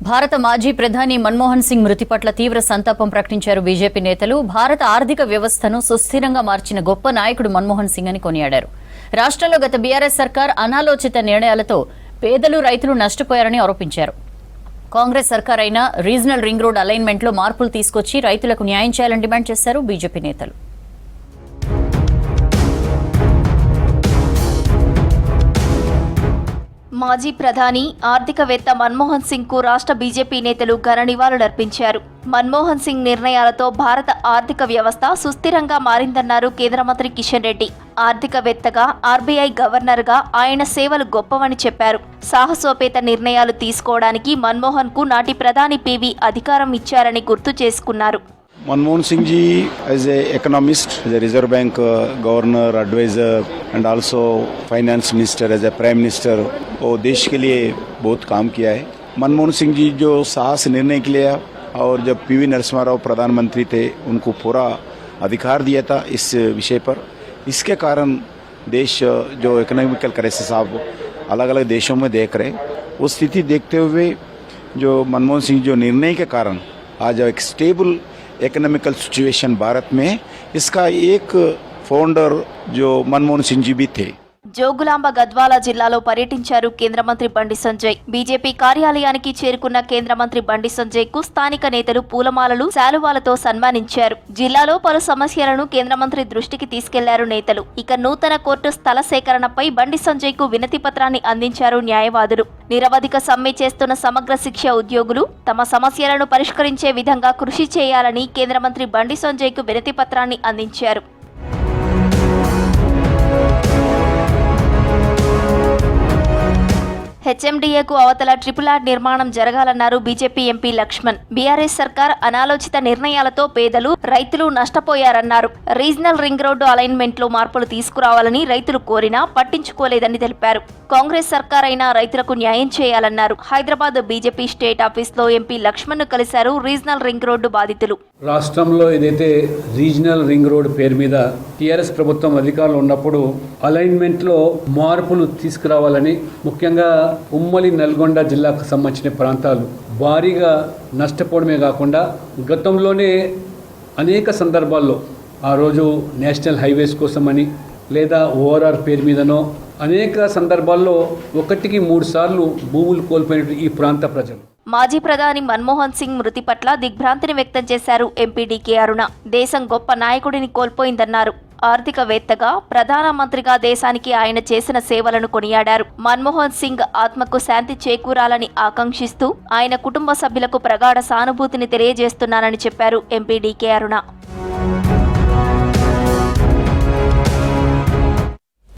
భారత మాజీ ప్రధాని మన్మోహన్ సింగ్ మృతి పట్ల తీవ్ర సంతాపం ప్రకటించారు బీజేపీ నేతలు. భారత ఆర్థిక వ్యవస్థను సుస్థిరంగా మార్చిన గొప్ప నాయకుడు మన్మోహన్ సింగ్ అని కొనియాడారు. రాష్ట్రంలో గత బీఆర్ఎస్ సర్కార్ అనాలోచిత నిర్ణయాలతో పేదలు, రైతులు నష్టపోయారని ఆరోపించారు. కాంగ్రెస్ సర్కార్ అయినా రీజనల్ రింగ్ రోడ్ అలైన్మెంట్లో మార్పులు తీసుకొచ్చి రైతులకు న్యాయం చేయాలని డిమాండ్ చేశారు బీజేపీ నేతలు. మాజీ ప్రధాని, ఆర్థికవేత్త మన్మోహన్ సింగ్ కు రాష్ట్ర బీజేపీ నేతలు ఘన నివాళులర్పించారు. మన్మోహన్ సింగ్ నిర్ణయాలతో భారత ఆర్థిక వ్యవస్థ సుస్థిరంగా మారిందన్నారు కేంద్ర మంత్రి కిషన్ రెడ్డి. ఆర్థికవేత్తగా, ఆర్బీఐ గవర్నర్గా ఆయన సేవలు గొప్పవని చెప్పారు. సాహసోపేత నిర్ణయాలు తీసుకోవడానికి మన్మోహన్ కు నాటి ప్రధాని పివి అధికారం ఇచ్చారని గుర్తు చేసుకున్నారు. Manmohan Singh ji as a economist, as a Reserve Bank governor, advisor and also finance minister, as a prime minister, वो देश के लिए बहुत काम किया है. मनमोहन सिंह जी जो साहस निर्णय के लिए और जब पीवी नरसिम्हा राव प्रधानमंत्री थे उनको पूरा अधिकार दिया था इस विषय पर. इसके कारण देश जो इकोनॉमिकल क्राइसिस आप अलग अलग देशों में देख रहे, वो स्थिति देखते हुए जो मनमोहन सिंह जो निर्णय के कारण आज एक स्टेबल इकोनॉमिकल सिचुएशन भारत में, इसका एक फाउंडर जो मनमोहन सिंह जी भी थे. జోగులాంబ గద్వాల జిల్లాలో పర్యటించారు కేంద్ర మంత్రి బండి సంజయ్. బీజేపీ కార్యాలయానికి చేరుకున్న కేంద్ర మంత్రి బండి సంజయ్ కు స్థానిక నేతలు పూలమాలలు, శాలువాలతో సన్మానించారు. జిల్లాలో పలు సమస్యలను కేంద్ర మంత్రి దృష్టికి తీసుకెళ్లారు నేతలు. ఇక నూతన కోర్టు స్థల సేకరణపై బండి సంజయ్ కు వినతి పత్రాన్ని అందించారు న్యాయవాదులు. నిరవధిక సమ్మె చేస్తున్న సమగ్ర శిక్ష ఉద్యోగులు తమ సమస్యలను పరిష్కరించే విధంగా కృషి చేయాలని కేంద్ర మంత్రి బండి సంజయ్ కు వినతి పత్రాన్ని అందించారు. హెచ్ఎండిఏకు అవతల RRR నిర్మాణం జరగాలన్నారు బీజేపీ ఎంపీ లక్ష్మణ్. బీఆర్ఎస్ సర్కార్ అనాలోచిత నిర్ణయాలతో పేదలు, రైతులు నష్టపోయారన్నారు. రీజనల్ రింగ్ రోడ్డు అలైన్మెంట్లో మార్పులు తీసుకురావాలని రైతులు కోరినా పట్టించుకోలేదని తెలిపారు. కాంగ్రెస్ సర్కార్ అయినా రైతులకు న్యాయం చేయాలన్నారు. హైదరాబాద్ బీజేపీ స్టేట్ ఆఫీస్లో ఎంపీ లక్ష్మణ్ కలిశారు రీజనల్ రింగ్ రోడ్డు బాధితులు. రాష్ట్రంలో ఏదైతే రీజనల్ రింగ్ రోడ్ పేరు మీద టీఆర్ఎస్ ప్రభుత్వం అధికారంలో ఉన్నప్పుడు అలైన్మెంట్లో మార్పులు తీసుకురావాలని, ముఖ్యంగా ఉమ్మడి నల్గొండ జిల్లాకు సంబంధించిన ప్రాంతాలు భారీగా నష్టపోవడమే కాకుండా గతంలోనే అనేక సందర్భాల్లో ఆ రోజు నేషనల్ హైవేస్ కోసమని లేదా ఓఆర్ఆర్ పేరు మీదనో అనేక సందర్భాల్లో 1-3 సార్లు భూములు కోల్పోయిన ఈ ప్రాంత ప్రజలు. మాజీ ప్రధాని మన్మోహన్ సింగ్ మృతి పట్ల దిగ్భ్రాంతిని వ్యక్తం చేశారు ఎంపీ డీకే అరుణ. దేశం గొప్ప నాయకుడిని కోల్పోయిందన్నారు. ఆర్థికవేత్తగా, ప్రధానమంత్రిగా దేశానికి ఆయన చేసిన సేవలను కొనియాడారు. మన్మోహన్ సింగ్ ఆత్మకు శాంతి చేకూరాలని ఆకాంక్షిస్తూ ఆయన కుటుంబ సభ్యులకు ప్రగాఢ సానుభూతిని తెలియజేస్తున్నానని చెప్పారు ఎంపీ డీకే అరుణ.